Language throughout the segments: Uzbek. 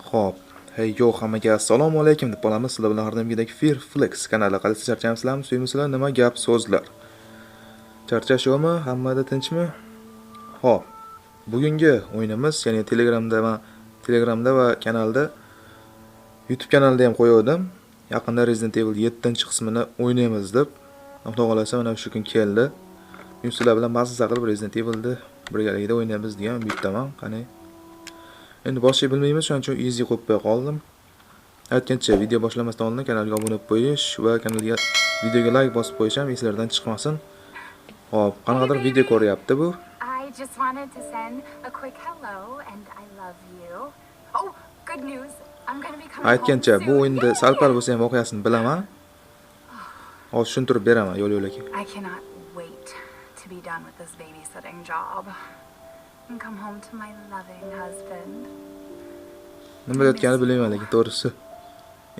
Xo'p, hey yo hammaga assalomu alaykum deb qolamiz. Sizlar bilan har doimgidek Fearflex kanali. Qaysi charchaymizlarmi, suymisizlar, nima gap so'zlar. Charchash yo'qmi? Hammada tinchmi? Xo'p, bugungi o'yinimiz, ya'ni Telegramda va kanalda YouTube kanalida ham qo'ygandim. Yaqinda Resident Evil 7-qismini o'ynaymiz deb. Xudo xolasa mana shu kun keldi. Men sizlar bilan mazza qilib Resident Evil'ni birgalikda o'ynaymiz degan umiddaman. Qani endi boshqa bilmaymiz, shuning uchun easy qo'yib qo'ya qoldim. Aytgancha, video boshlamasdan oldin kanalga obuna bo'lib qo'yish va videoga like bosib qo'yish ham eslardan chiqmasin. Xo'p, qanaqadir video ko'ryapti bu. I just wanted to send a quick hello and I love you. Oh, good news. I'm going to be coming Aytgancha, home bu soon. o'yinda sal-pal bo'lsa ham voqeasini bilaman. Hozir tushuntirib beraman yo'l-yo'lakay. I cannot wait to be done with this babysitting job and come home to my loving husband. Nima deyotganini bilmayman, lekin to'g'risi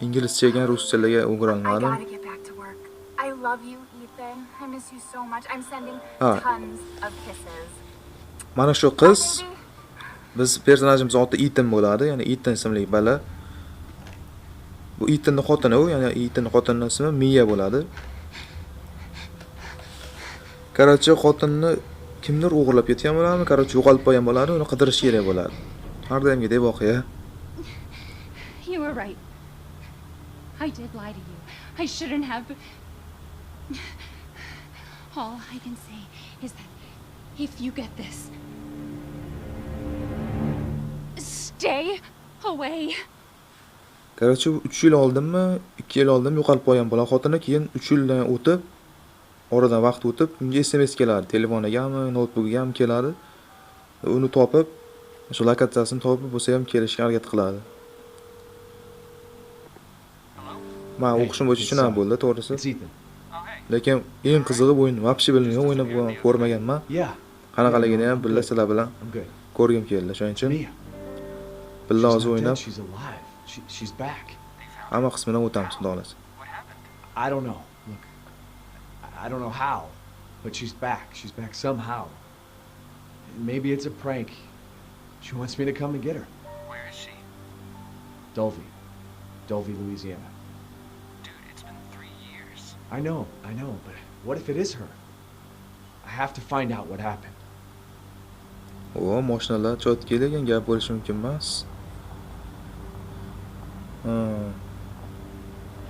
inglizcha ekan, ruschalarga o'gira I olmadim. gotta get back to work. I love you, Ethan. I miss you so much. I'm sending Ah. tons of kisses. Mana shu qiz, Baby. biz personajimiz oti Ethan bo'ladi, ya'ni Ethan ismli bola. Bu Ethanning xotini u, ya'ni Ethanning xotinining ismi Mia bo'ladi. Qarachi xotinni kimdir o'g'irlab ketgan bo'ladimi? Qarachi yo'qolib qolgan bo'ladi, uni qidirish kerak bo'ladi. Har doimgidek voqea. You were right. I did lie to you. I shouldn't have. All I can say is that if you get this, stay away. Qarachi 3 yil oldinmi, 2 yil oldin yo'qolib qolgan bola xotini, keyin 3 yildan o'tib, oradan vaqt o'tib, unga SMS keladi, telefonigami, noutbugigami keladi. Uni topib, shu lokatsiyasini topib bo'lsa ham kelishga harakat qiladi. Men o'qishim bo'yicha shuna bo'ldi, to'g'risi. It's Ethan. Lekin eng qizig'i bu o'yin vobshe bilmayman, o'ynab ko'rmaganman. Yeah. Qanaqaligini ham billa sizlar bilan I'm good. ko'rgim keldi. Shuning uchun Mia. billa She's hozir not o'ynab dead, she's alive. She's back. hamma qismidan o'tamiz, xudo xolasa. I don't know. Look, I don't know how, but she's back. She's back somehow. Maybe it's a prank. She wants me to come and get her. Where is she? Dulvey, Louisiana. Dude, it's been 3 years. I know, but what if it is her? I have to find out what happened. O, mashinalar chotki degan gap bo'lishi mumkin emas.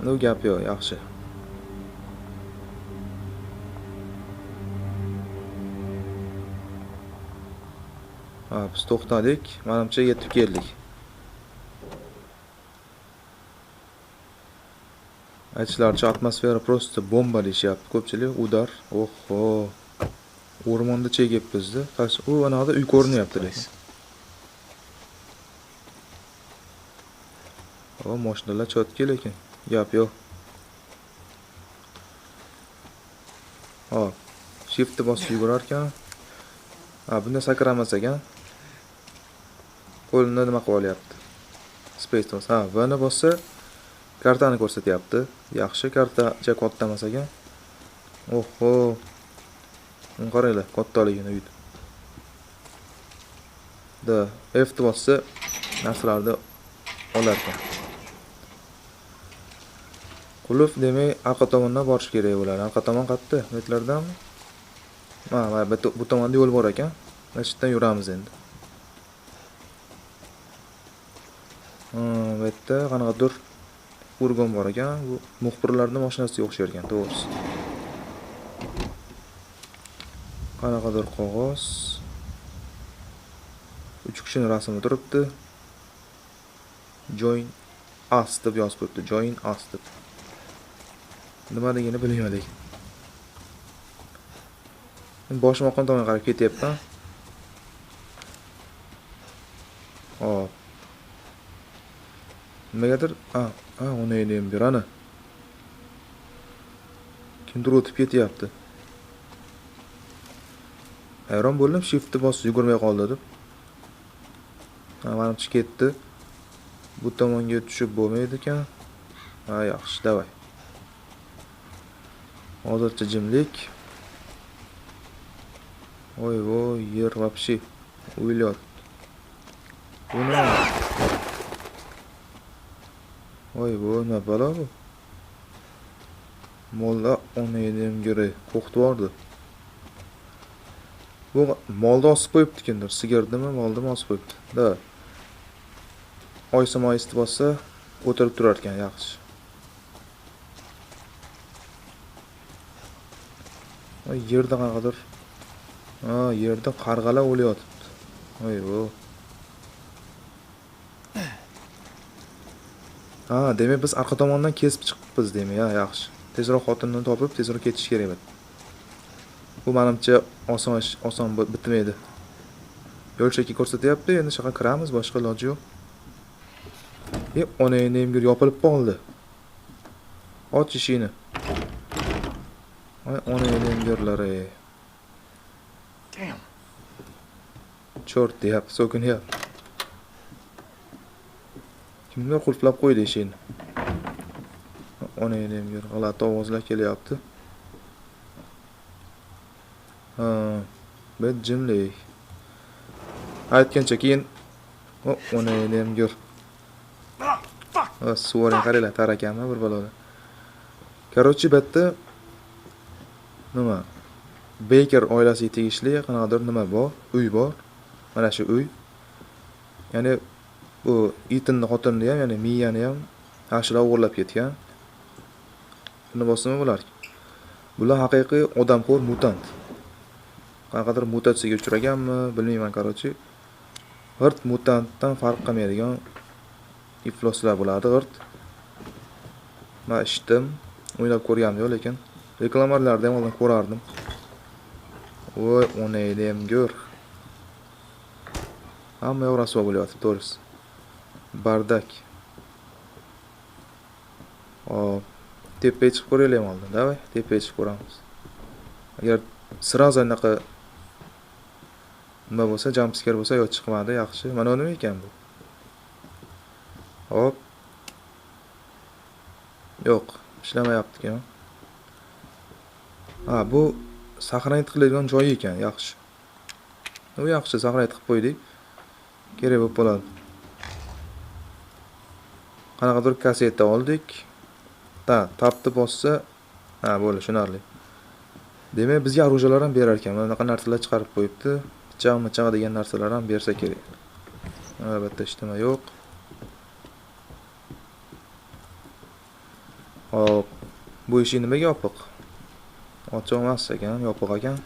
Bu gap yo'q, yaxshi. Ha, biz to'xtadik. Menimcha yetib keldik. Aytishlaricha atmosfera просто bomba deyishyapti. Ko'pchilik udar. Oho. O'rmonda chegibmizda. U anaqada uy ko'rinyapti lekin. O, mashinalar chotki lekin gap yo'q. Hop. Shiftni bosib yugurar ekan. Ha, bunda sakramas ekan. Qo'lini nima qilib olyapti? Space bos. Ha, buni bossa kartani ko'rsatyapti. Yaxshi, karta katta emas ekan. Oho. Qaranglar, kattaligini uydi. F bossa narsalarni olar ekan. Qulf demak, orqa tomondan borish kerak bo'ladi. Orqa tomon qayerda? Metlardanmi? Ha, bu tomonda yo'l bor ekan. Mana shu yerdan yuramiz endi. Bu yerda qanaqadir furgon bor ekan. Bu muxbirlarning mashinasiga o'xshar ekan, to'g'risi. Qanaqadir qog'oz. 3 kishining rasmi turibdi. Join us deb yozib qo'yibdi. Join us deb. Nima deganini bilmayman lekin. Boshim oqqan tomonga qarab ketyapman. Hop. Nimagadir, uni edim bir ana. Kimdir o'tib ketyapti. Hayron bo'ldim, shiftni bosib yugurmay qoldi deb. Menimcha ketdi. Bu tomonga tushib bo'lmaydi ekan. Ha, yaxshi, davay. Hozircha jimlik. Voy, yer вообще o'ylayapti. Buni Voy bu nima balo bu? Molda onaydim göre qo'rqitvordi. Bu molda osib qo'yibdi kimdir. Sigirnimi, moldimi osib qo'yibdi. Da. Oysa-moyista bossa o'tirib turar ekan, yaxshi. Ay yerda qanaqadir. Ha, yerda qarg'alar o'layotibdi. Voy bu. Ha, demak biz orqa tomondan kesib chiqibmiz demak, ha, yaxshi. Tezroq xotinni topib, tezroq ketish kerak edi. Bu menimcha oson bitmaydi. Yo'l cheki ko'rsatyapti, endi shaqa kiramiz, boshqa iloji yo'q. Onangni emgir yopilib qoldi. Och ishini. Ay, onangni emgirlari. Damn. Chort deyapti, so'kinyapti. Kimdir qulflab qo'ydi eshikni. Onangni emgir g'alati ovozlar kelyapti. Ha, bet jimlik. Aytgancha keyin onangni emgir. Suvaring qaranglar, tarakanmi bir baloda. Короче, bitta nima? Baker oilasiga tegishli qanaqadir nima bor? Uy bor. Mana shu uy. Ya'ni bu Ethanning xotinini ham, ya'ni Miyani ham yaxshilab o'g'irlab ketgan. Buni bosimi bular? Bular haqiqiy odamxo'r mutant. Qanaqadir mutatsiyaga uchraganmi, bilmayman, короче. G'irt mutantdan farq qilmaydigan ifloslar bo'ladi, g'irt. Men eshitdim, o'ylab ko'rgandim, lekin reklamalarda ham oldin ko'rardim. Voy, onangni ham ko'r. Hamma yoq rasvo bo'lyapti, to'g'risi. Bardak. Hop, tepaga chiqib ko'raylik oldin, davay, tepaga chiqib ko'ramiz. Agar sразу anaqa nima bo'lsa, jump scare bo'lsa, yo chiqmadi, yaxshi. Mana nima ekan bu? Hop. Yo'q, ishlamayapti ekan. Ha, bu saqlanib qiladigan joyi ekan, yaxshi. Bu yaxshi, saqlanib qilib qo'ydik. Kerak bo'lib qoladi. Qanaqadir kaseta oldik. Tapni bossa, ha, bo'ldi, tushunarli. Demak, bizga orужиялар ham berar ekan. Bunaqa narsalar chiqarib qo'yibdi. Pichoq degan narsalar ham bersa kerak. Albatta, ishtama yo'q. Hop, bu eshik nimaga yopiq? Ochiq emas ekan, yopiq ekan.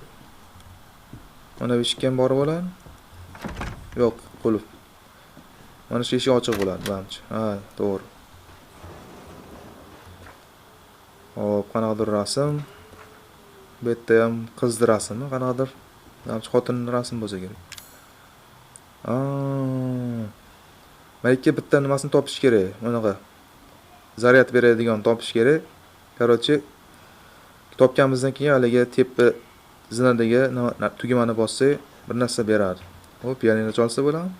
Mana bu eshikka ham borib oladi. Yo'q, qulf. Mana shu eshik ochiq bo'ladi, menimcha. Ha, to'g'ri. Hop, qanaqadir rasm. Bu yerda ham qizning rasmi, qanaqadir. Menimcha xotinning rasmi bo'lsa kerak. Malika bitta nimasini topish kerak, bunaqa. Zaryad beradigan topish kerak. Короче, topganimizdan keyin haliga tepa zinadagi tugmani bossak, bir narsa beradi. Hop, pianino chalsa bo'ladimi?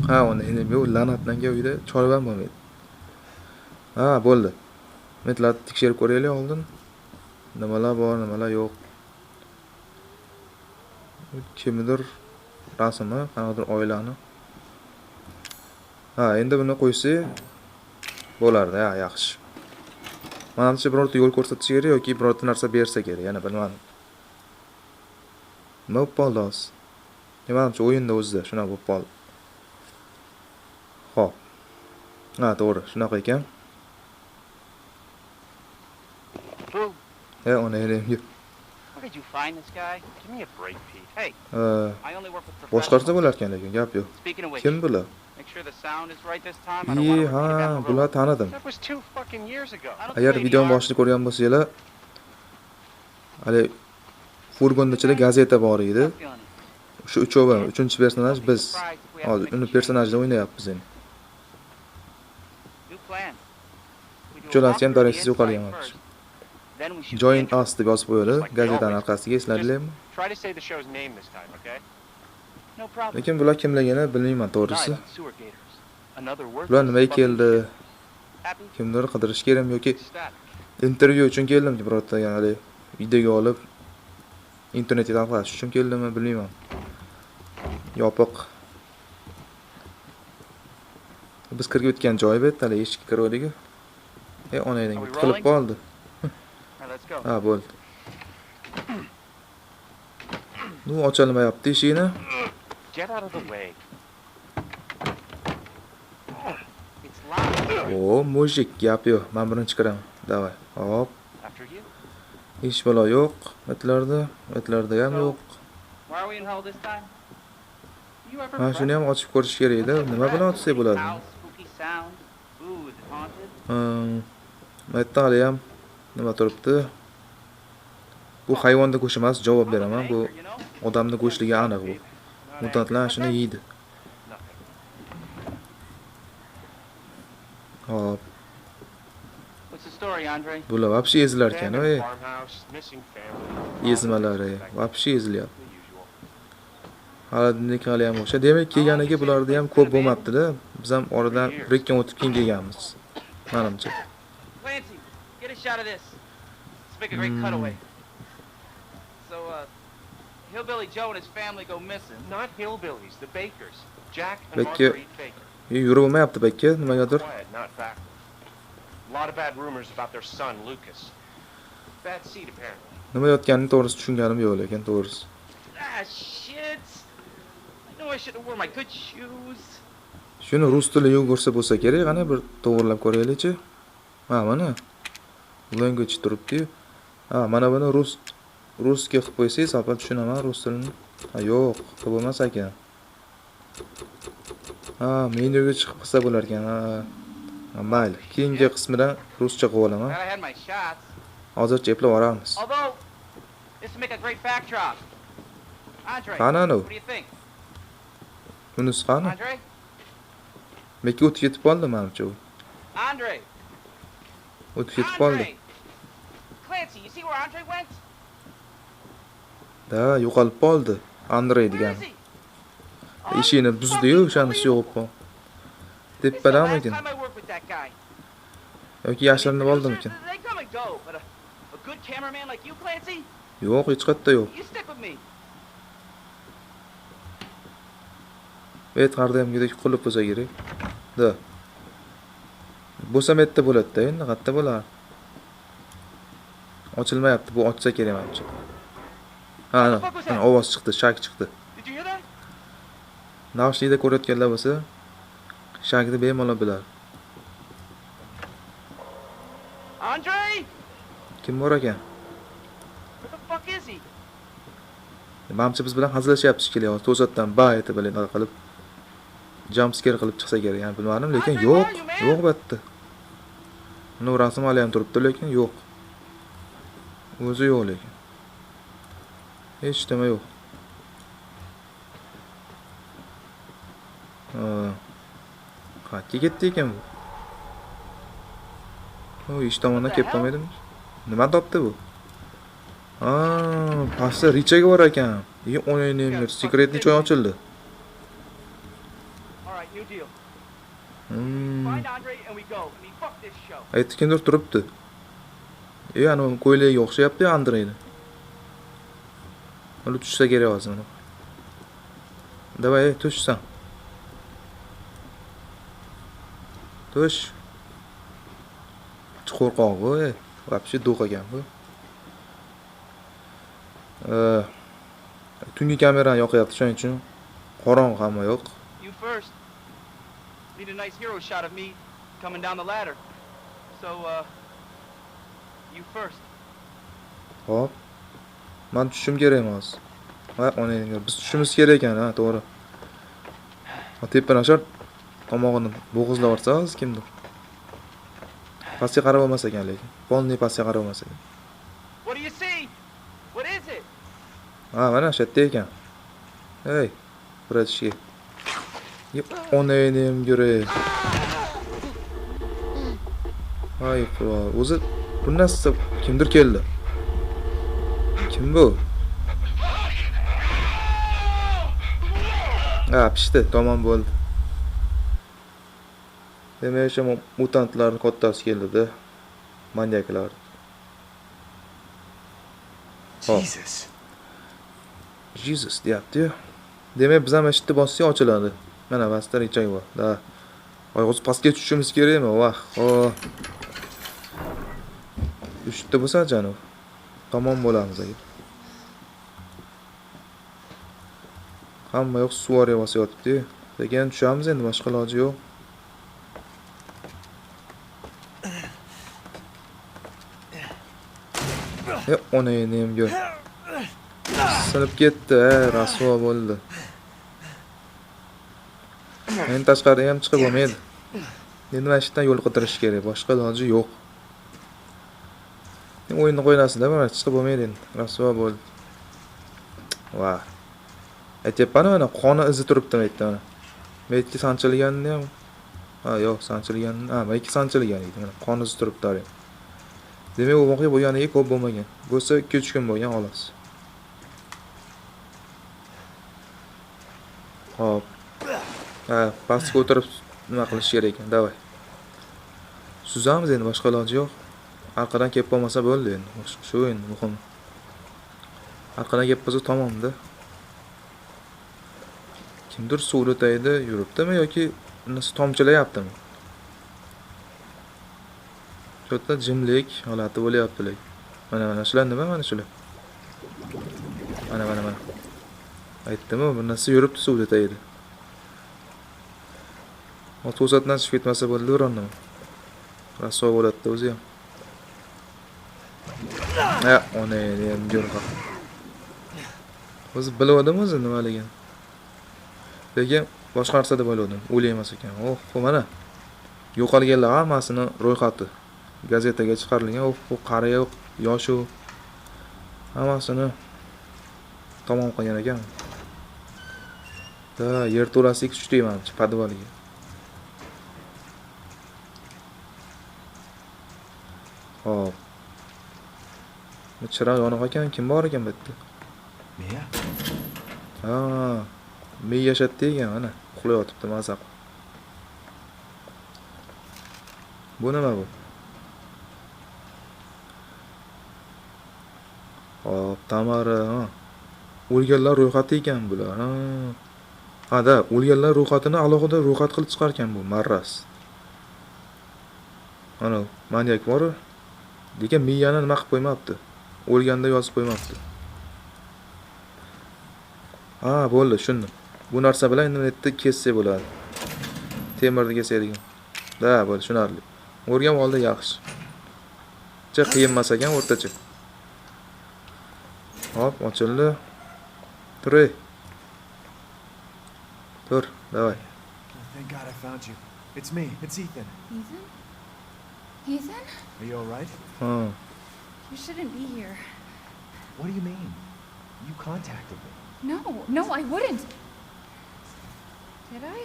Ha, uni endi bu la'natlanga uyda cholib ham bo'lmaydi. Ha, bo'ldi. Metlarni tekshirib ko'raylik oldin. Nimalar bor, nimalar yo'q. Kimdir rasmi, qanaqadir oilani. Ha, endi buni qo'ysak bo'lardi, ha, yaxshi. Menimcha birorta yo'l ko'rsatish kerak yoki birorta narsa bersa kerak, yana bilmadim. Nima bo'lib qoldi hozir? Menimcha o'yinda o'zida shunaqa bo'lib qoldi. Xo'p. Ha, to'g'ri, shunaqa ekan. Onangni Where did you find this guy? Give me a break, Pete. Hey, I only work with boshqarsa professionals. bo'lar ekan, lekin gap yo'q. Speaking of which, Kim bular? make sure the sound is right this time. I don't want to repeat Ha, that bular little. tanidim. That was 2 fucking years ago. I don't Agar think videoning they are. boshini ko'rgan bo'lsanglar, hali furgonda ichida gazeta bor edi. Not feeling it. Shu uchovi, uchinchi personaj biz. Surprised if we have to Hozir make uni a change. personajda o'ynayapmiz endi. New plan. We do a Uchalasi ham walkthrough darajasiz the yo'qolgan inside menimcha. first. Then we shoot the Join intro. us deb yozib qo'yadi gazetaning orqasiga, esladinglarmi? Try to say the show's name this time, okay? No problem. Lekin bular kimligini bilmayman, to'g'risi. Tonight on Sewer Gators. Another Bular worthless nimaga fucking keldi? shit. Happy? Kimdir qidirish kerakmi yoki Static. intervyu uchun keldimki, birorta ya'ni videoga olib internetga tarqatish uchun keldimmi, bilmayman. Yopiq. Biz kirib o'tgan joy bu, hali eshikka kirib oldik. Onangdan Are we tiqilib rolling? qoldi. Alright, let's go. Ha, bo'ldi. Nu ochilmayapti eshigini. Get out of the way. It's loud. O, mujik, gap yo'q. Men birinchi kiraman. Davay. Hop. After you. Ish balo yo'q. Itlarda ham yo'q. Why are we in hell this time? You ever Ha, shuni ham ochib ko'rish kerak edi. Nima bilan ochsak bo'ladi? Foul, spooky sounds. Ooh, is it haunted? Maytda hali ham nima turibdi? Bu hayvonda go'sht emas, javob beraman. Bu You know? odamni go'shtligi aniq bu. Mutantlar shuni yeydi. Nothing. Hop. What's the story, Andre? Bular вообще ezilar ekan, oy. Farmhouse, missing family. Ezmalari, вообще ezilyapti. The usual. Hali hali ham o'sha. Demak, kelganiga bularda ham ko'p bo'lmabdi-da. Biz ham oradan 1-2 kun o'tib keyin kelganmiz. Menimcha. Clancy, get a shot of this. Let's make a great cutaway. So, Hillbilly Joe and his family go missing. Not hillbillies, the Bakers. Jack and Bekka Marguerite Baker. yurib bo'lmayapti Bekka, nimagadir. Quiet, not backward. A lot of bad rumors about their son, Lucas. Bad seed, apparently. Nima yotganini to'g'risi tushunganim yo'q lekin to'g'risi. Ah, shit. I know I should have worn my good shoes. Shuni rus tilida yugursa bo'lsa kerak, qani bir to'g'rilab ko'raylik-chi. Ha, mana. Language turibdi-yu. Ha, mana buni rusga qilib qo'ysangiz, albatta tushunaman rus tilini. Ha, yo'q, qilib bo'lmas ekan. Ha, menyuga chiqib qilsa bo'lar ekan. Ha, mayli. Keyingi qismidan ruscha qilib olaman. Glad I had my shots. Hozircha eplab olamiz. Although, this would make a great backdrop. Andre, Qani anu? what do you think? Bunisi qani? Andre? Mekka o'tib ketib qoldi menimcha u. Andre! O'tib ketib qoldi. Andre! Clancy, you see where Andre went? Da, yo'qolib qoldi. Andrey Where degan. is he? Eshikni buzdi-yu, o'shanisi yo'q qoldi. This is the Tepadan last ekan. time I worked with that guy. Yoki yashirinib oldimikin? They come and go, but a good cameraman like you, Clancy, Yo'q, hech qayerda yo'q. you stick with me. Bet qardamgidek qulib bo'lsa kerak. Da. Bo'lsa metda bo'ladi-da, endi qayerda bo'lar? Ochilmayapti, bu ochsa kerak menimcha. Ha, ana, ovoz chiqdi, shak chiqdi. Did you hear that? Navshlikda ko'rayotganlar bo'lsa, shakni bemalol biladi. Andre? Kim bor ekan? Where the fuck is he? Menimcha biz bilan hazillashyapti shekilli, to'satdan ba etib bilan qilib jump scare qilib chiqsa kerak, yani bilmadim, lekin yo'q, yo'q batda. Uni rasm hali ham turibdi, lekin yo'q. O'zi yo'q lekin. Hech nima yo'q. Qayerga ketdi ekan bu? O, ish tomondan kelib qolmaydimi? Nima topdi bu? Pastda richaga bor ekan. O'ynayman, sekretni choy ochildi. All right, new deal. Find Andre and we go. I mean, fuck this show. Aytgandir turibdi. Ana ko'ylagiga o'xshayapti Andreyni. Uni tushsa kerak hozir mana. Davay, tushsan. Tush. Qo'rqoq bu, вообще do'q ekan bu. Tungi kamerani yoqyapti, shuning uchun qorong'i hamma yo'q. You first. Need a nice hero shot of me coming down the ladder. So, you first. Hop. Men tushishim kerak emas. Ha, onangga biz tushishimiz kerak ekan, ha, to'g'ri. Ha, tepanashar tomog'ini bo'g'izlab olsangiz kimdir. Pastga qarab olmas ekan lekin. Polni pastga qarab olmas ekan. What do you see? What is it? Ha, mana shu yerda ekan. Hey, bratishga. Yep, onangni yuray. Ay, o'zi bu narsa kimdir keldi. Kim bu? Ha, pishdi, tamom bo'ldi. Demak, o'sha mutantlarning kattasi keldi-da. Manyaklar. Jesus. Jesus deyapti. Demak, biz ham eshitdi bossak ochiladi. Mana pastda richa bor. Da. Oyog'iz pastga tushishimiz kerakmi? Vah. uchta bo'lsa janov tamom bo'lamiz aka. Hamma yoq suv oryapti yotibdi. Lekin tushamiz endi, boshqa iloji yo'q. Ona enim gör. Sinib ketdi, rasvo bo'ldi. Endi tashqariga ham chiqib bo'lmaydi. Endi mana shundan yo'l qidirish kerak, boshqa iloji yo'q. O'yinni qo'ylasizlar, mana chiqib bo'lmaydi endi. Rasvo bo'ldi. Va. Aytyapman mana qoni izi turibdi aytdi mana. Metga sanchilganini ham. Ha, yo'q, sanchilgan. Ha, metga sanchilgan edi. Mana qoni izi turibdi hali. Demak, u voqea bo'lganiga ko'p bo'lmagan. Bo'lsa 2-3 kun bo'lgan xolos. Hop. Ha, pastga o'tirib nima qilish kerak ekan? Davay. Suzamiz endi, boshqa iloji yo'q. Arqadan kelib qolmasa bo'ldi endi. Shu endi muhim. Arqadan kelib qolsa tamomda. Kimdir suvda tayda yuribdimi yoki unisi tomchilayaptimi? To'rtta jimlik holati bo'lyapti lekin. Mana shular nima? Mana shular. Mana. Aytdimi, bu narsa yuribdi suvda tayda. To'satdan chiqib ketmasa bo'ldi, o'ronnimi? Rasvo bo'ladi o'zi ham. Ha, ona ham jo'rqa. O'zi bilmadim o'zi nimaligini. Lekin boshqa narsa deb o'yladim. O'lay emas ekan. Mana. Yo'qolganlar hammasini ro'yxati gazetaga chiqarilgan. Bu qariya yosh hammasini tamom qilgan ekan. Da, yerto'lasiga tushdik menimcha podvaliga. Hop. Bu chiroq yoniq ekan, kim bor ekan bu yerda? Mia? Ha, men yashatdi ekan, mana uxlayotibdi maza qilib. Bu nima bu? Hop, Tamara, ha. O'lganlar ro'yxati ekan bular. Ha, da, o'lganlar ro'yxatini alohida ro'yxat qilib chiqargan bu marras. Mana manyak bor. Lekin miyani nima qilib qo'ymabdi? O'lganda yozib qo'ymabdi. Ha, bo'ldi, tushundim. Bu narsa bilan endi netda kesse bo'ladi. Temirni kesadigan. Da, bo'ldi, tushunarli. O'rgan oldi yaxshi. Cha qiyin emas ekan o'rtacha. Hop, ochildi. Tur. Tur, davay. Thank God I found you. It's me. It's Ethan. Ethan? Ethan? Are you all right? Ha. You shouldn't be here. What do you mean? You contacted me. No, I wouldn't. Did I?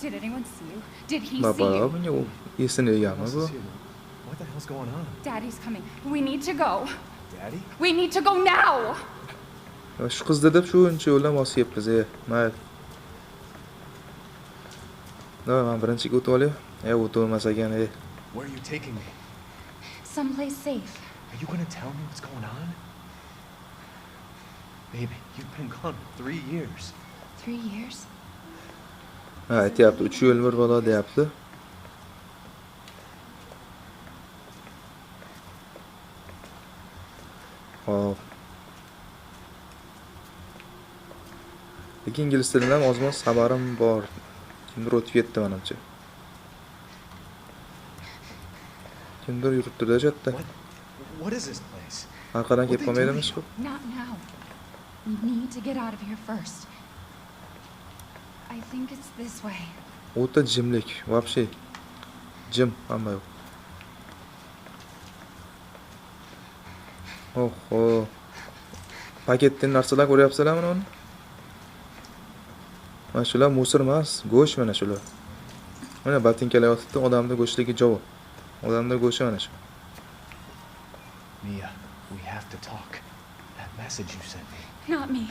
Did anyone see you? Did he see Baba, you? bunga u esini egami Else bu? is here. What the hell's going on? Daddy's coming. We need to go. Daddy? We need to go now. Shu qizni deb shuncha yo'ldan bosib kelibmiz, mayli. No, men birinchiga o'tib olay. O'tib olmas ekan, Where are you taking me? Someplace safe. Are you gonna tell me what's going on? Baby, you've been gone for 3 years. 3 years? Ha, aytyapti, 3 yil bir bola deyapti. Hop. Lekin ingliz tilidan ozmoz xabarim bor. Kimdir o'tib ketdi menimcha. Kimdir yuribdi-da chatda. What is this place? Arqadan kelib qolmaydimi shu? Not now. We need to get out of here first. I think it's this way. O'ta jimlik, вообще. Jim hamma yo'q. Oho. Paketdan narsalar ko'ryapsizlarmi uni? Mana shular musor emas, go'sht mana shular. Mana botinkalar yotibdi, odamning go'shtligi javob. Odamning go'shti mana shu. Mia, we have to talk. That message you sent me. Not me.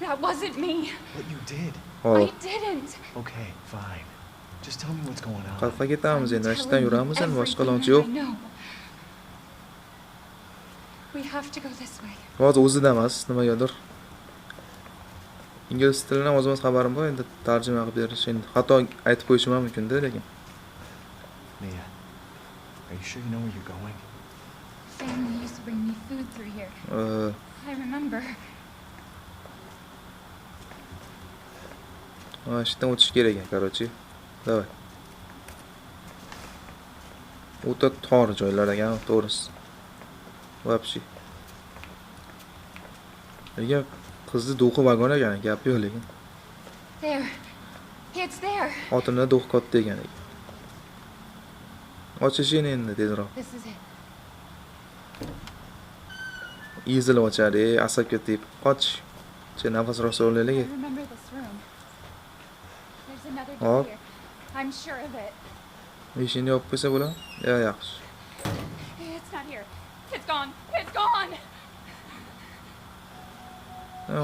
That wasn't me. But you did. I Hop, didn't. Okay, fine. Just tell me what's going on. qalqa ketamiz endi, ashdan Telling you yuramiz endi, boshqa everything iloji yo'q. that I know. We have to go this way. Hozir o'zida emas, nimagadir. Ingliz tilidan o'zimiz xabarim bor, endi tarjima qilib berish, endi xato aytib qo'yishim mumkin-da, lekin. Mia, Are you sure you know where you're going? Family used to bring me food through here. I remember. Shundan o'tish kerak ekan, короче. Давай. O'ta tor joylar ekan, to'g'risi. Вообще. Lekin qizni do'qi vagon ekan, gap yo'q lekin. There. It's there. Xotinni do'qi katta ekan. Ochishing endi tezroq. This is it. Ezilib ochadi, asabga tegib qoch. Nafas rosa I olaylik. remember this room. There's another Oh. door here. I'm sure of it. Eshikni yopib qo'ysa bo'ladi? Ya, yaxshi. It's not here. It's gone. It's gone.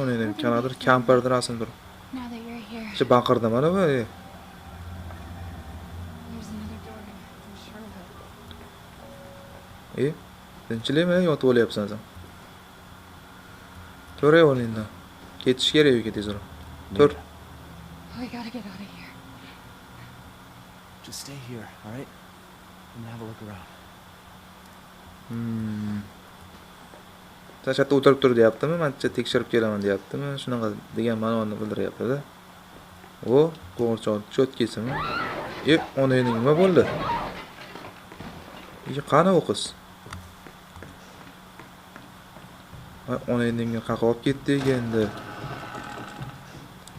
Uni endi kanadir kamperdir aslida tur. Now that you're here, Shu baqirdi mana bu. there's another door here. I'm sure of it. Tinchlikmi yotib olyapsan sen? Turaver endi. Ketish kerak uyga tezroq. Tur. We gotta get out of here. Just stay here, all right? And have a look around. Tashqarida o'tirib tur deyaptimi? Mencha tekshirib kelaman deyaptimi? Shunaqa degan ma'noni bildiryapti-da. O, qo'g'irchoq cho'tkisimi? Onangning nima bo'ldi? Qani u qiz? Onangning qaqa olib ketdi endi.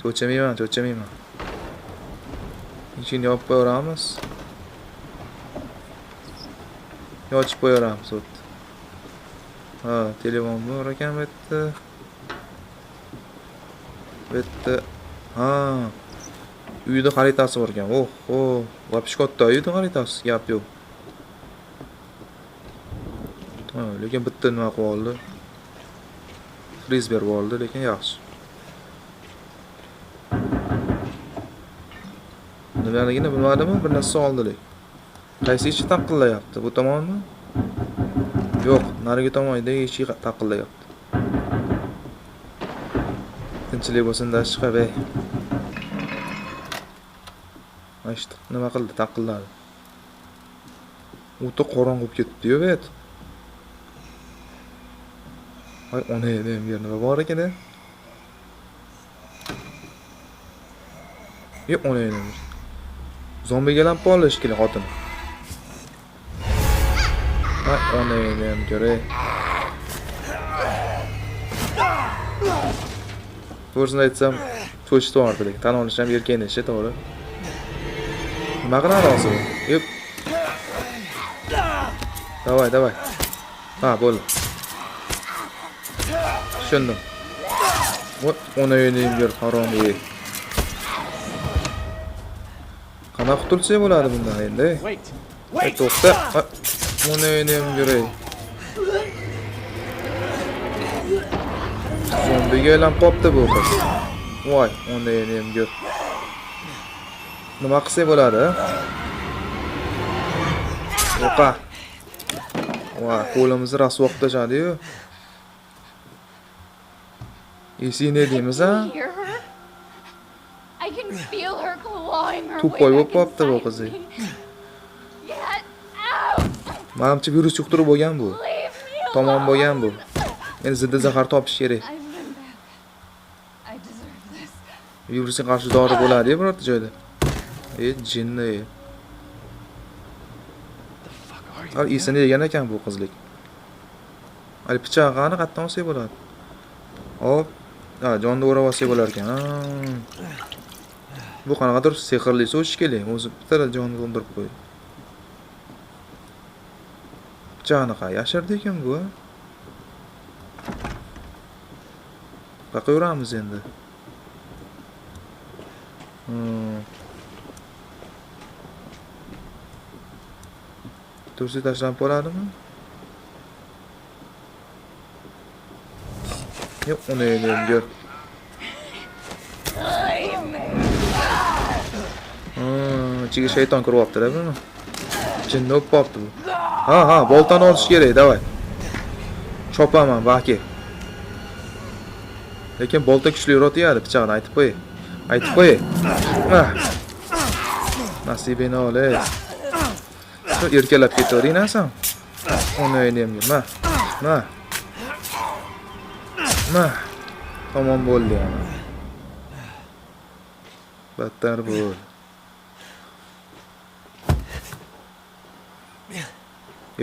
Cho'chamayman. Eshikni yopib qo'yamiz. Yochib qo'yamiz o'tdi. Telefon bor ekan bu yerda. Uyda xaritasi bor ekan. Вообще katta uyda xaritasi, gap yo'q. Lekin bitta nima qilib oldi. Friz berib oldi, lekin yaxshi. Nimaligini bilmadimmi? Bir narsa oldilik. Qaysi eshik taqillayapti? Bu tomonmi? Yo'q, narigi tomondagi eshik taqillayapti. Tinchlik bo'lsin dashqa bey. Ayshti, nima qildi? Taqilladi. O'ta qorong'i bo'lib ketdi-yu, bet. Ona edim yerni bor ekan. Ona edim. Zombiga lampa olish kerak xotin. Ona edim ko'ray. To'g'risini aytsam, cho'chib o'rdi lekin tan olish ham erkak ishi, to'g'ri. Nima qiladi hozir? Davay. Bo'ldi. Tushundim. Ona edim yer haromi. Qanaqa qutulsa bo'ladi bundan endi? To'xta. Ona edim ko'ray. Zombiga aylanib qopti bu qiz. Voy, ona edim ko'r. Nima qilsa bo'ladi? Yo'qa. Voy, qo'limizni rasvo qilib tashadi-yu. Esingni deymiz, ha? Hear her? I can feel her clawing her To'poy way bo'lib back qopti bu inside qizi. me. Get out! Menimcha virus yuqtirib bo'lgan bu. Leave me Tomon bo'lgan bu. alone! Endi zidda zahar topish kerak. I've been back. I deserve this. Virusga qarshi dori bo'ladi-ku birorta joyda. Jinni. Har esini yegan ekan bu qizlik. Hali pichog'ini qatdan olsa bo'ladi. Hop. Jonni o'rab olsa bo'lar ekan. Bu qanaqadir sehrli so'ch kerak. O'zi bitta jonni to'ldirib qo'ydi. Pichog'ini yashirdi ekan bu. Baqaveramiz endi. Tursi tashlanib qoladimi? Yo'q, uni endi ko'r. Ichiga shayton kiryapti-da buni. Jinni o'pib qopti bu. Ha, boltani olish kerak, davay. Chopaman, baki. Lekin bolta kuchliroq tegadi, pichoqni aytib qo'y. Nasibini ol. Shu erkalab ketavering sen. Uni endi ma. Tamom bo'ldi yana. Battar bo'l.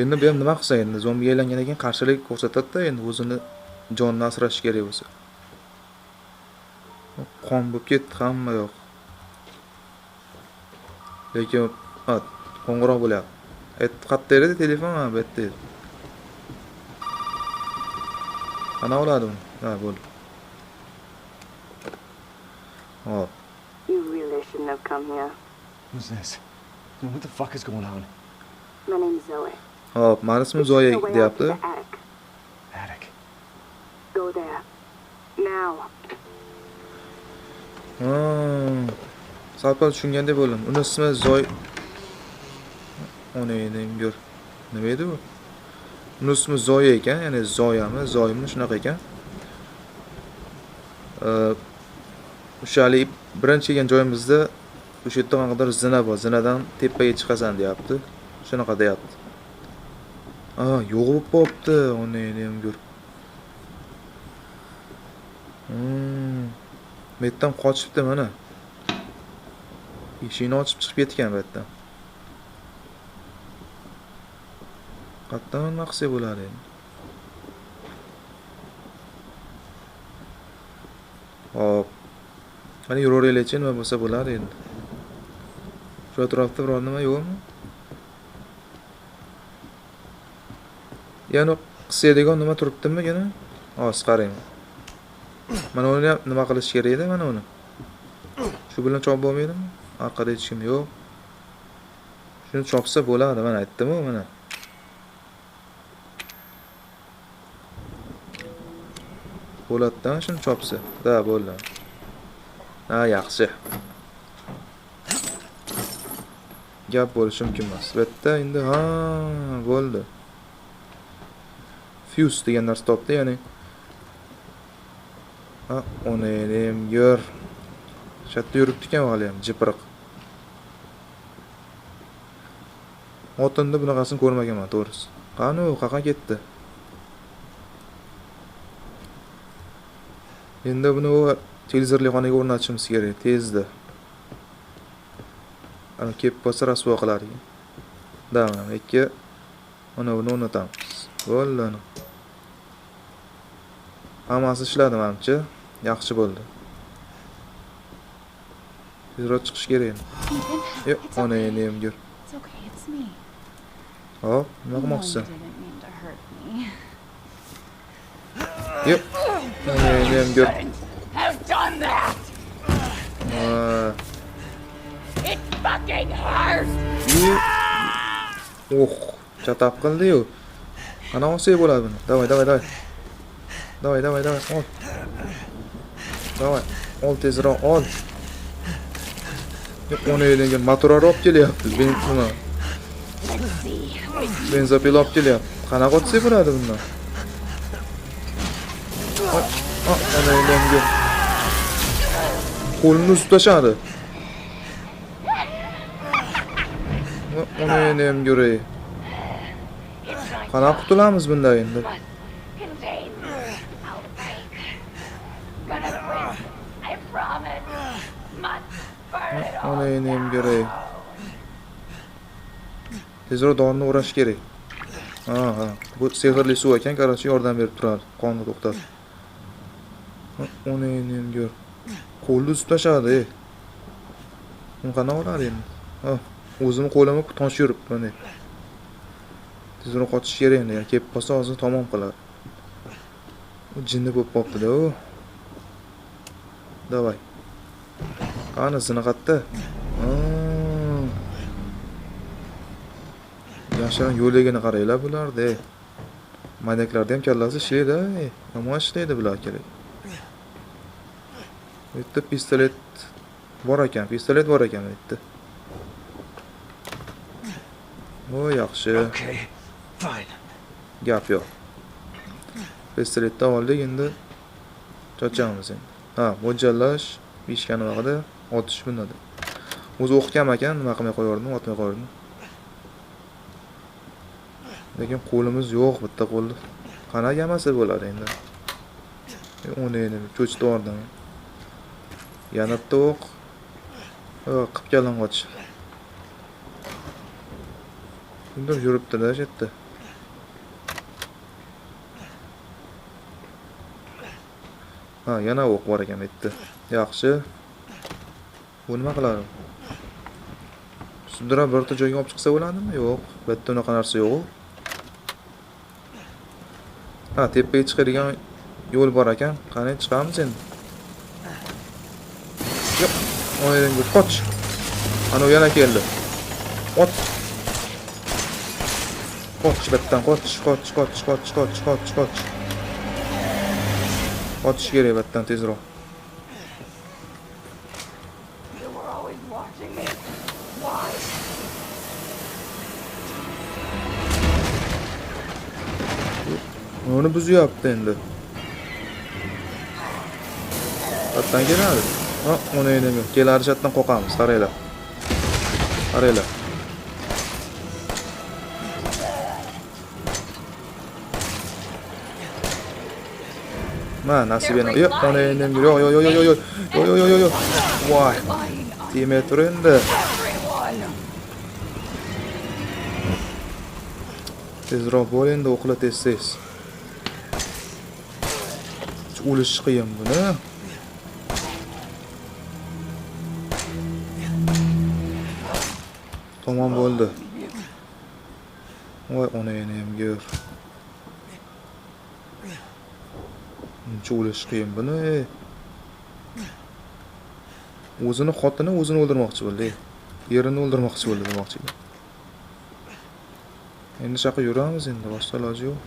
Endi bu ham nima qilsa endi zombiga aylangandan keyin qarshilik ko'rsatadi-da, endi o'zini jonini asrash kerak bo'lsa. Qon bo'lib ketdi hamma yoq. Lekin qo'ng'iroq bo'lyapti. Qayerda edi telefon? Ha, bu yerda edi. Qana oladi uni? Ha, bo'ldi. Hop. You really shouldn't have come here. Who's this? What the fuck is going on? My name's Zoe. Hop, meni ismim Zoya deyapti. Attic. Go there. Now. Salpal tushungandek bo'ldim. Uni ismi Zoy. Uni endi ko'r. Nima edi bu? Uni ismi Zoya ekan, ya'ni Zoyami, Zoymi shunaqa ekan. O'shalik birinchi kelgan joyimizda o'sha yerda qanaqadir zina bor. Zinadan tepaga chiqasan deyapti. Shunaqa deyapti. Yo'q bo'lib qopti. Uni endi ko'r. Metdan qochibdi mana. Eshikni ochib chiqib ketgan bu yerdan. Qatdan maqsad bo'ladi endi. Hop. Mana yuraveraylik, nima bo'lsa bo'ladi endi. Shu atrofda biror nima yo'qmi? Yana qisadigan nima turibdimi yana? Hozir qarang. Mana uni nima qilish kerak edi mana uni? Shu bilan chop bo'lmaydimi? Orqada hech kim yo'q. Shuni chopsa bo'ladi, mana aytdim-ku mana. Bo'latdan shuni chopsa. Da, bo'ldi. Ha, yaxshi. Gap bo'lishi mumkin emas. Bu yerda endi bo'ldi. Fuse degan narsa topdi, ya'ni. Uni ham yor. Shatda yuribdi-kan hali ham jipriq. Otinda bunaqasini ko'rmaganman, to'g'risi. Qani u qaqa ketdi. Endi buni televizorli xonaga o'rnatishimiz kerak tezda. Ana kelib qolsa rasvo qiladi. Da, mana ikki buni o'rnatamiz. Bo'ldi. Hammasi ishladi menimcha. Yaxshi bo'ldi. Tezroq chiqish kerak endi. Yo'q, ona endi ham ko'r. It's okay, it's me. Hop, nima qilmoqchi? No, you didn't mean to hurt me. Yo'q, ona endi ham ko'r. Have done that. It fucking hurts. Chatap qildi-yu. Qana olsak bo'ladi buni. Davay. Ol. Davay, ol tezroq ol. Uni elingan motor olib kelyapti. Nima? Benzopil olib kelyapti. Qanaqa otsa bo'ladi bundan? Ana endi qo'lini uzib tashladi. Uni endi ham ko'ray. Qanaqa qutulamiz bundan endi? Ona endi ham ko'ray. Tezroq donni o'rash kerak. Bu sehrli suv ekan, qarashga yordam berib turadi. Qonni to'xtatadi. Ona endi ham ko'r. Qo'lni uzib tashladi. Uni qanaqa oladi endi? O'zim qo'limni tosh yurib mana. Tezroq qochish kerak endi. Kelib qolsa hozir tamom qiladi. U jinni bo'lib qopti-da u. Davay. Qani sinaqatda. Yashirin yo'ligini qaranglar bularda. Maydaklarda ham kallasi ishlaydi. Yomon ishlaydi bular kerak. Bu yerda pistolet bor ekan bu yerda. O, yaxshi. Okay, fine. Gap yo'q. Pistoletni oldik, endi cho'chamiz endi. Mo'ljallash, pishgani vaqtida otish bunday. O'zi o'qgan ekan, nima qilmay qo'yardim, otmay qo'yardim. Lekin qo'limiz yo'q, bitta qo'l. Qanaqa yamasa bo'ladi endi. Uni endi cho'chitib yubordim. Yana bitta o'q. Yo'q, qip yalang'och. Kimdir yuribdi-da shu yerda. Ha, yana o'q bor ekan bu yerda. Yaxshi. Bu nima qiladi? Sudrab birta joyga olib chiqsa bo'ladimi? Yo'q, bu yerda unaqa narsa yo'q. Ha, tepaga chiqadigan yo'l bor ekan. Qani chiqamiz endi. Yo'q, o'yinga qoch. Ana yana keldi. Ot. Qoch, battan qoch. Qochish kerak battan tezroq. You were always watching me. Why? Uni buzyapti endi. Battan keladi. Ha, uni endi kelar chatdan qo'qamiz, qaranglar. Qaranglar. Ma, nasibini. Yo'q, uni endi yo'q. Voy. Timay tur endi. Tezroq bo'l endi, o'qila tez. O'lish qiyin buni. Tamam bo'ldi. Voy, ona yana ham gör. Uncha o'lish qiyin buni. O'zini xotini o'zini o'ldirmoqchi bo'ldi. Yerini o'ldirmoqchi bo'ldi demoqchi. Endi shaqa yuramiz endi, boshqa iloji yo'q.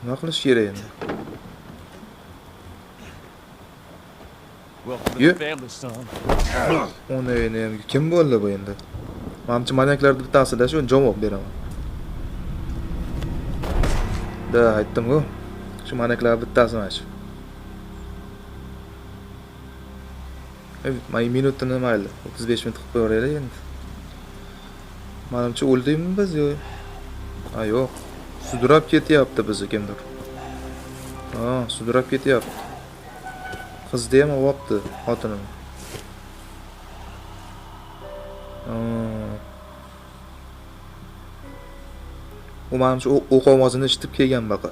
Nima qilish kerak endi? Uni ham kim bo'ldi bu endi? Menimcha manyaklarning bittasida shu javob beraman. Da, aytdim-ku. Shu manyaklar bittasi mana shu. May minutini mayli, 35 minut qilib qo'yaylik endi. Menimcha o'ldikmi biz yo'q? Ha, yo'q. Sudrab ketyapti bizni kimdir. Ha, sudrab ketyapti. Qizni ham olibdi, xotinini. U menimcha o'q ovozini eshitib kelgan baqa.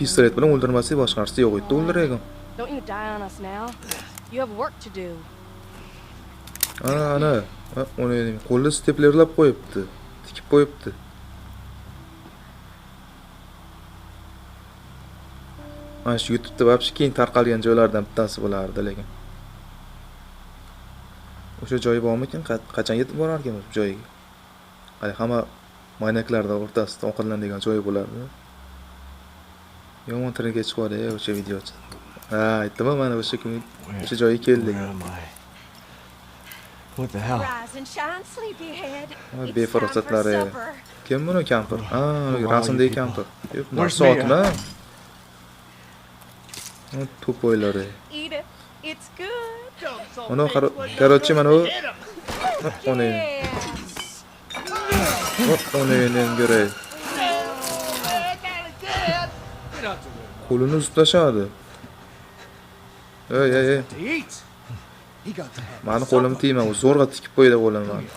Pistolet bilan o'ldirmasak boshqa narsa yo'q edi, o'ldiraygan. Don't you die on us now. You have work to do. Ana, uni qo'lni steplerlab qo'yibdi, tikib qo'yibdi. Mana shu YouTube'da vobshe keng tarqalgan joylardan bittasi bo'lardi lekin. O'sha joyi bormikin? Qachon yetib borar ekanmiz bu joyga? Hali hamma maynaklarda o'rtasida ovqatlanadigan joy bo'lardi. Yomon trendga chiqadi o'sha videochi. Ha, aytdim mana o'sha kun o'sha joyga keldik. What the hell? Rise and shine, sleepyhead. Befarosatlari. Kim buni kampir? Ha, rasmdagi kampir. Yo'q, soatmi? To'poylari. Eat it. It's good. Mana qarorchi mana u. Uni. Uni ko'ray. Qo'lini ushlashadi. Ey. Mani qo'lim tegma, u zo'rg'a tikib qo'ydi qo'limni.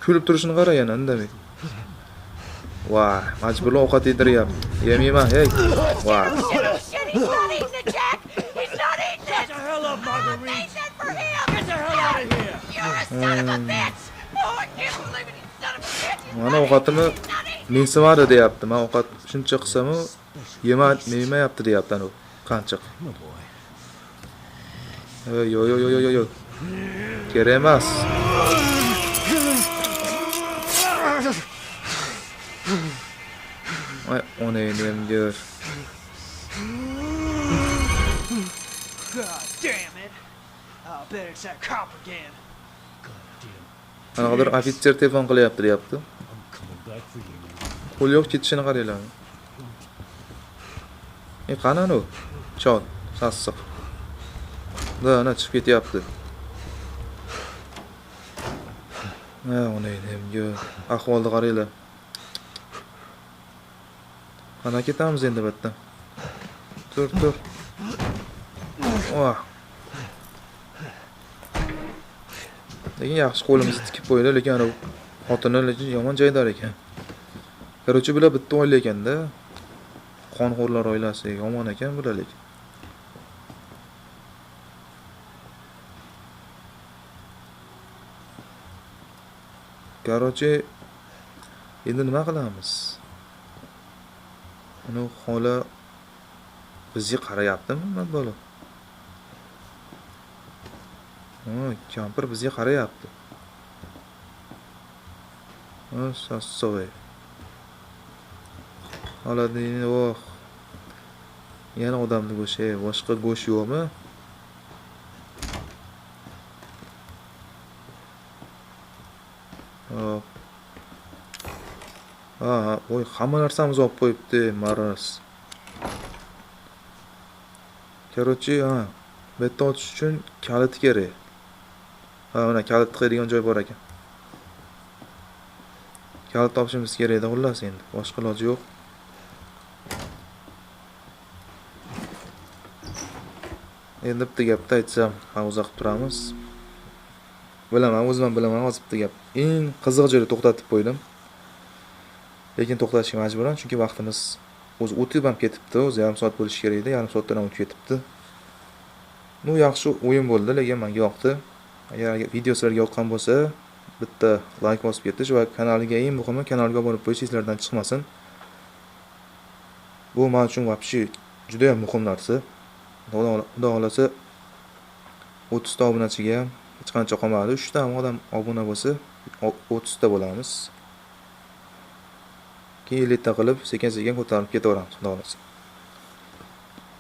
Kulib turishini qara yana indamay. Voy, majburlab ovqat yediryapti. Yemayman, hey. Voy. Mana ovqatimni mensimadi deyapti. Men ovqat shuncha qilsam, yemayapti deyapti anu. Qanchiq. Yo. Kerak emas. Voy, uni ham gör. God damn it. I'll bet it's that cop again. Qanaqadir ofitser telefon qilyapti deyapti. Qo'l yo'q ketishini qaranglar. Qani anu? Chol, sassiq. Da, ana chiqib ketyapti. Ha, uni endi ahvolni qaranglar. Qana ketamiz endi bu yerdan. Tur. Voh. Lekin yaxshi qo'limizni tikib qo'ydi, lekin ana xotini lekin yomon joydar ekan. Короче, bular bitta oila ekanda. Qonxo'rlar oilasi yomon ekan bular lekin. Короче, endi nima qilamiz? Uni xola bizga qarayaptimi, nima bo'lib? Kampir bizga qarayapti. Sassoy. Oladini, voh. Yana odamni go'shi, boshqa go'sh yo'qmi? Voy, hamma narsamizni olib qo'yibdi, maraz. Короче, bu yerda ochish uchun kalit kerak. Mana kalit qo'yadigan joy bor ekan. Kalit topishimiz kerak edi, xullas endi. Boshqa iloji yo'q. Endi bitta gapni aytsam, pauza qilib turamiz. O'zim bilaman hozir bitta gap. Eng qiziq joyda to'xtatib qo'ydim. Lekin to'xtatishga majburman, chunki vaqtimiz o'zi o'tib ham ketibdi. O'zi yarim soat bo'lishi kerak edi, yarim soatdan o'tib ketibdi. Bu yaxshi o'yin bo'ldi, lekin menga yoqdi. Agar video sizlarga yoqqan bo'lsa, bitta like bosib ketish va kanalga, eng muhimi, kanalga obuna bo'lish sizlardan chiqmasin. Bu men uchun вообще juda ham muhim narsa. Xudo xolasa 30 ta obunachiga ham hech qancha qolmadi. 3 ta odam obuna bo'lsa, 30 ta bo'lamiz. Keyin elita qilib, sekin-sekin ko'tarib ketaveramiz, xudo xolasa.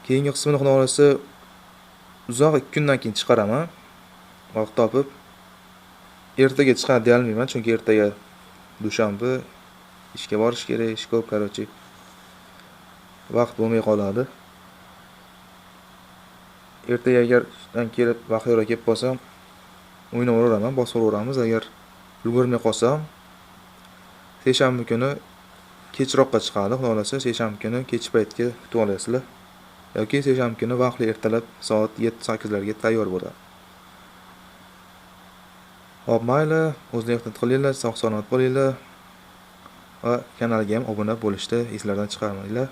Keyingi qismini xudo xolasa uzoq 2 kundan keyin chiqaraman. Vaqt topib. Ertaga chiqadi deya olmayman, chunki ertaga dushanba ishga borish kerak, ish ko'p, короче. Vaqt bo'lmay qoladi. Ertaga agar ishdan kelib, vaqtga kelib qolsam, o'ynayveraman, bosaveramiz. Agar ulgurmay qolsam, seshanba kuni kechroqqa chiqadi, xudo xolasa, seshanba kuni kech paytga kutib olasizlar. Yoki seshanba kuni vaqtli ertalab soat 7-8 larga tayyor bo'ladi. Hop, mayli, o'zingizni ehtiyot qilinglar, sog'-salomat bo'linglar va kanalga ham obuna bo'lishni eslardan chiqarmanglar.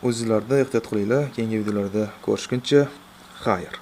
O'zingizlarda ehtiyot qilinglar. Keyingi videolarda ko'rishguncha, xayr.